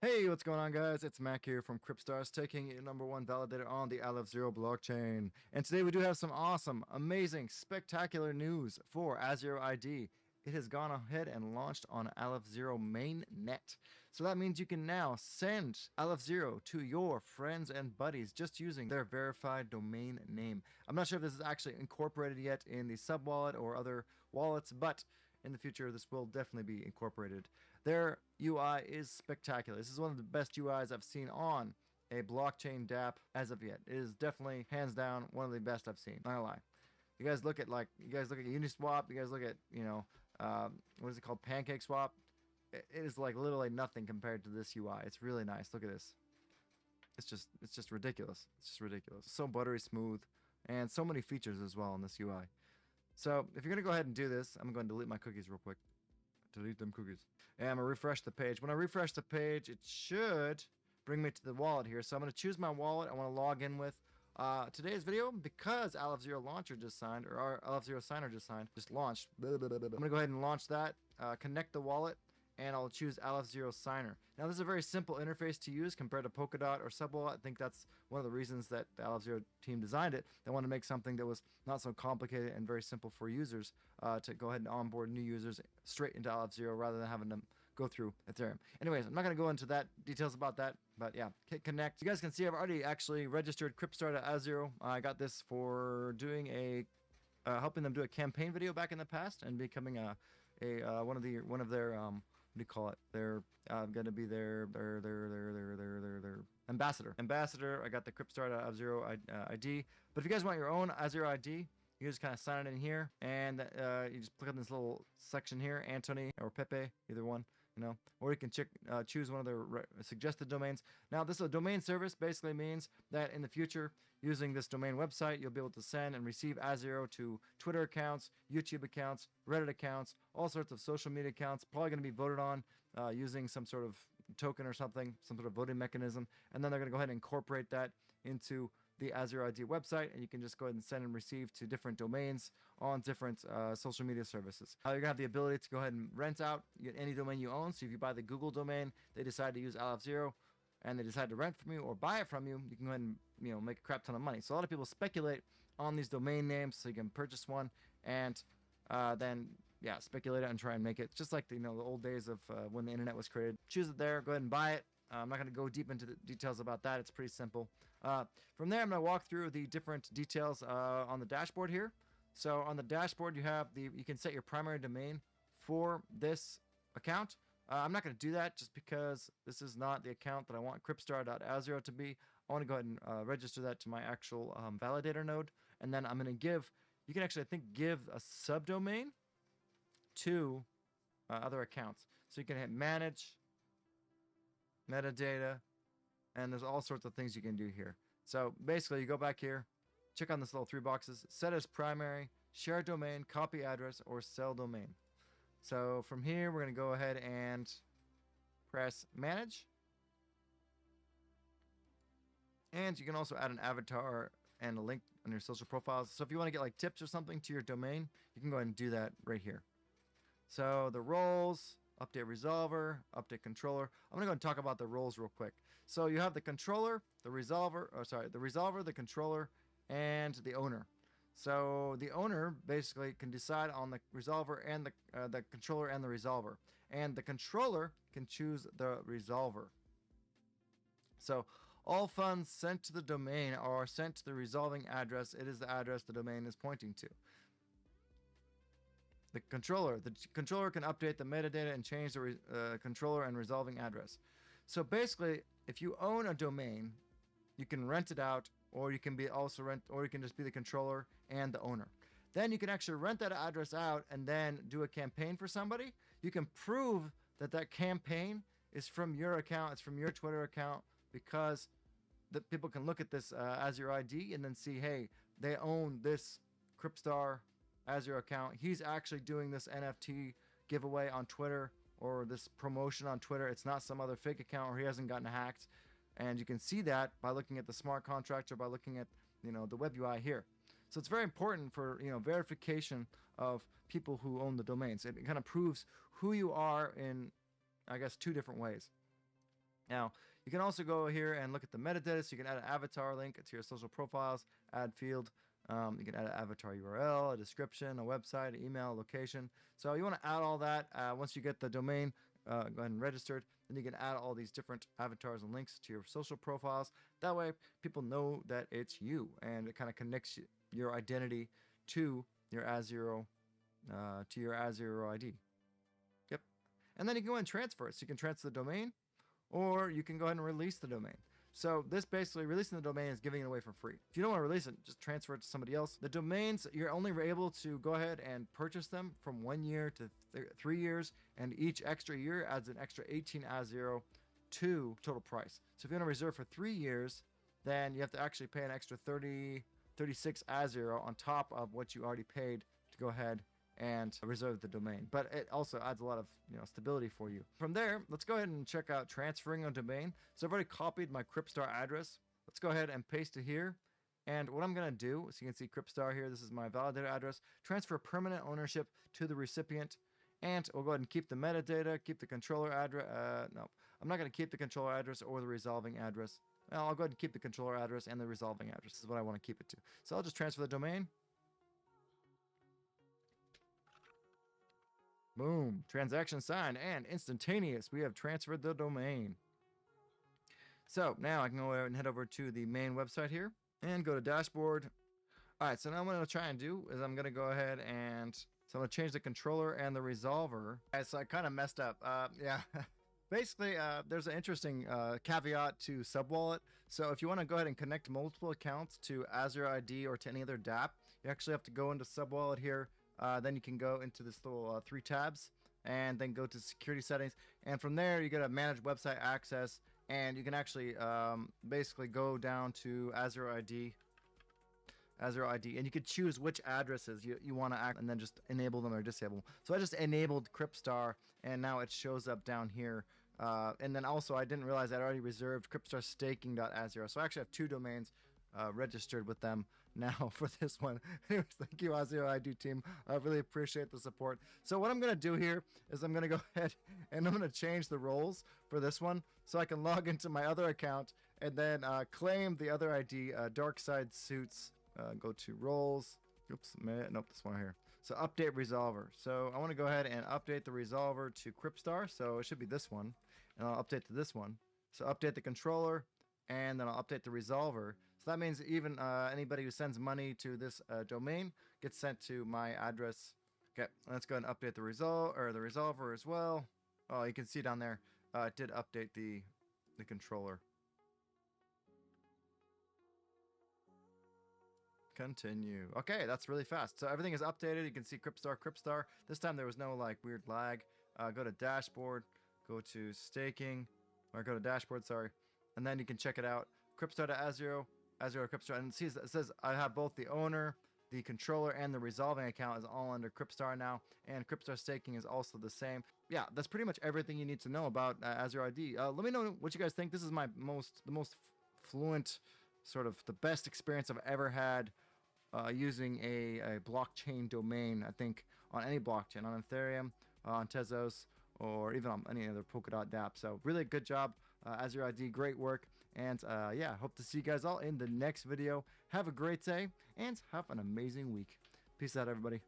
Hey, what's going on, guys? It's Mac here from Cryptstars, taking your #1 validator on the Aleph Zero blockchain. And today we do have some awesome, amazing, spectacular news for Azero ID. It has gone ahead and launched on Aleph Zero mainnet. So that means you can now send Aleph Zero to your friends and buddies just using their verified domain name. I'm not sure if this is actually incorporated yet in the sub wallet or other wallets, but in the future, this will definitely be incorporated. Their UI is spectacular. This is one of the best UIs I've seen on a blockchain dApp as of yet. It is definitely, hands down, one of the best I've seen. Not gonna lie. You guys look at Uniswap. You guys look at what is it called, PancakeSwap. It is like literally nothing compared to this UI. It's really nice. Look at this. It's just ridiculous. It's just ridiculous. So buttery smooth, and so many features as well in this UI. So if you're going to go ahead and do this, I'm going to delete my cookies real quick. Delete them cookies. And I'm going to refresh the page. When I refresh the page, it should bring me to the wallet here. So I'm going to choose my wallet I want to log in with. Today's video, because Aleph Zero launcher just signed, or our Aleph Zero signer just launched. I'm going to go ahead and launch that, connect the wallet, and I'll choose Aleph Zero signer. Now this is a very simple interface to use compared to Polkadot or Subwallet. I think that's one of the reasons that the Aleph Zero team designed it. They wanted to make something that was not so complicated and very simple for users to go ahead and onboard new users straight into Aleph Zero rather than having them go through Ethereum. Anyways, I'm not going to go into details about that, but yeah, hit connect. You guys can see I've already actually registered Cryptstar to Azero. I got this for doing helping them do a campaign video back in the past and becoming one of their what do you call it? They're going to be their ambassador. I got the Cryptstar Azero ID. But if you guys want your own Azero ID, you just kind of sign it in here, and you just click on this little section here, Anthony or Pepe, either one, or you can choose one of their suggested domains. Now, this is a domain service. Basically means that in the future, using this domain website, you'll be able to send and receive Azero to Twitter accounts, YouTube accounts, Reddit accounts, all sorts of social media accounts, probably going to be voted on using some sort of token or something, some sort of voting mechanism, and then they're going to go ahead and incorporate that into the Azero ID website, and you can just go ahead and send and receive to different domains on different social media services. You're going to have the ability to go ahead and rent out any domain you own. So if you buy the Google domain, they decide to use Aleph Zero, and they decide to rent from you or buy it from you, you can go ahead and make a crap ton of money. So a lot of people speculate on these domain names, so you can purchase one and then speculate it and try and make it just like the old days of when the internet was created. Choose it there, go ahead and buy it. I'm not going to go deep into the details about that. It's pretty simple. From there, I'm going to walk through the different details on the dashboard here. So on the dashboard, you can set your primary domain for this account. I'm not going to do that just because this is not the account that I want Cryptstar.azero to be. I want to go ahead and register that to my actual validator node. And then I'm going to you can actually, I think, give a subdomain to other accounts. So you can hit manage, metadata, and there's all sorts of things you can do here. So basically, you go back here, check on this little 3 boxes, set as primary, share domain, copy address, or sell domain. So from here, we're going to go ahead and press manage. And you can also add an avatar and a link on your social profiles. So if you want to get like tips or something to your domain, you can go ahead and do that right here. So the roles, update resolver, update controller. I'm going to go and talk about the roles real quick. So you have the controller, the resolver, the controller, and the owner. So the owner basically can decide on the resolver and the controller and the resolver. And the controller can choose the resolver. So all funds sent to the domain are sent to the resolving address. It is the address the domain is pointing to. The controller can update the metadata and change the controller and resolving address. So basically, if you own a domain, you can rent it out, or you can just be the controller and the owner. Then you can actually rent that address out and then do a campaign for somebody. You can prove that campaign is from your account, it's from your Twitter account, because the people can look at this Azero ID and then see, hey, they own this Cryptstar Azero account. He's actually doing this NFT giveaway on Twitter, or this promotion on Twitter. It's not some other fake account, or he hasn't gotten hacked. And you can see that by looking at the smart contract or by looking at the web UI here. So it's very important for verification of people who own the domains. It kind of proves who you are in, I guess, 2 different ways. Now, you can also go here and look at the metadata. So you can add an avatar link to your social profiles, add field. You can add an avatar URL, a description, a website, an email, location. So you want to add all that. Once you get the domain, go ahead and registered. Then you can add all these different avatars and links to your social profiles. That way, people know that it's you, and it kind of connects your identity to your Azero, ID. Yep. And then you can go ahead and transfer it. So you can transfer the domain, or you can go ahead and release the domain. So this basically, releasing the domain is giving it away for free. If you don't want to release it, just transfer it to somebody else. The domains, you're only able to go ahead and purchase them from 1 year to 3 years, and each extra year adds an extra 18 Azero to total price. So if you want to reserve for 3 years, then you have to actually pay an extra 36 Azero on top of what you already paid to go ahead and reserve the domain. But it also adds a lot of stability for you. From there, let's go ahead and check out transferring a domain. So I've already copied my Cryptstar address. Let's go ahead and paste it here. And what I'm going to do, so you can see Cryptstar here, this is my validator address, transfer permanent ownership to the recipient. And we'll go ahead and keep the metadata, keep the controller address. No, I'm not going to keep the controller address or the resolving address. Well, I'll go ahead and keep the controller address and the resolving address. This is what I want to keep it to. So I'll just transfer the domain. Boom, transaction signed and instantaneous. We have transferred the domain. So now I can go ahead and head over to the main website here and go to dashboard. All right, so now what I'm going to try and do is I'm going to go ahead and, so I'm going to change the controller and the resolver. All right, so I kind of messed up. Yeah, basically there's an interesting caveat to Subwallet. So if you want to go ahead and connect multiple accounts to Azero ID or to any other dApp, you actually have to go into Subwallet here. Then you can go into this little 3 tabs and then go to security settings. And from there, you get a manage website access. And you can actually basically go down to Azero ID. And you could choose which addresses you want to act and then just enable them or disable them. So I just enabled Cryptstar, and now it shows up down here. And then also, I didn't realize I'd already reserved cryptstarstaking.azero. So I actually have 2 domains registered with them now for this one. Anyways, thank you, Azero ID team. I really appreciate the support. So what I'm going to do here is I'm going to go ahead and I'm going to change the roles for this one so I can log into my other account and then claim the other ID, Dark Side Suits. Go to roles. Oops, nope, this one here. So update resolver. So I want to go ahead and update the resolver to Cryptstar. So it should be this one. And I'll update to this one. So update the controller, and then I'll update the resolver. So that means even anybody who sends money to this domain gets sent to my address. Okay, let's go ahead and update the resolver as well. Oh, you can see down there, it did update the controller. Continue. Okay, that's really fast. So everything is updated. You can see Cryptstar. This time there was no like weird lag. Go to dashboard, go to staking, or go to dashboard, sorry. And then you can check it out. Cryptstar to Azero Cryptstar. And it says I have both the owner, the controller, and the resolving account is all under Cryptstar now. And Cryptstar staking is also the same. Yeah, that's pretty much everything you need to know about Azero ID. Let me know what you guys think. This is the most fluent, sort of the best experience I've ever had using a blockchain domain, I think, on any blockchain, on Ethereum, on Tezos, or even on any other Polkadot dApp. So really good job, Azero ID, great work. And yeah, hope to see you guys all in the next video. Have a great day and have an amazing week. Peace out, everybody.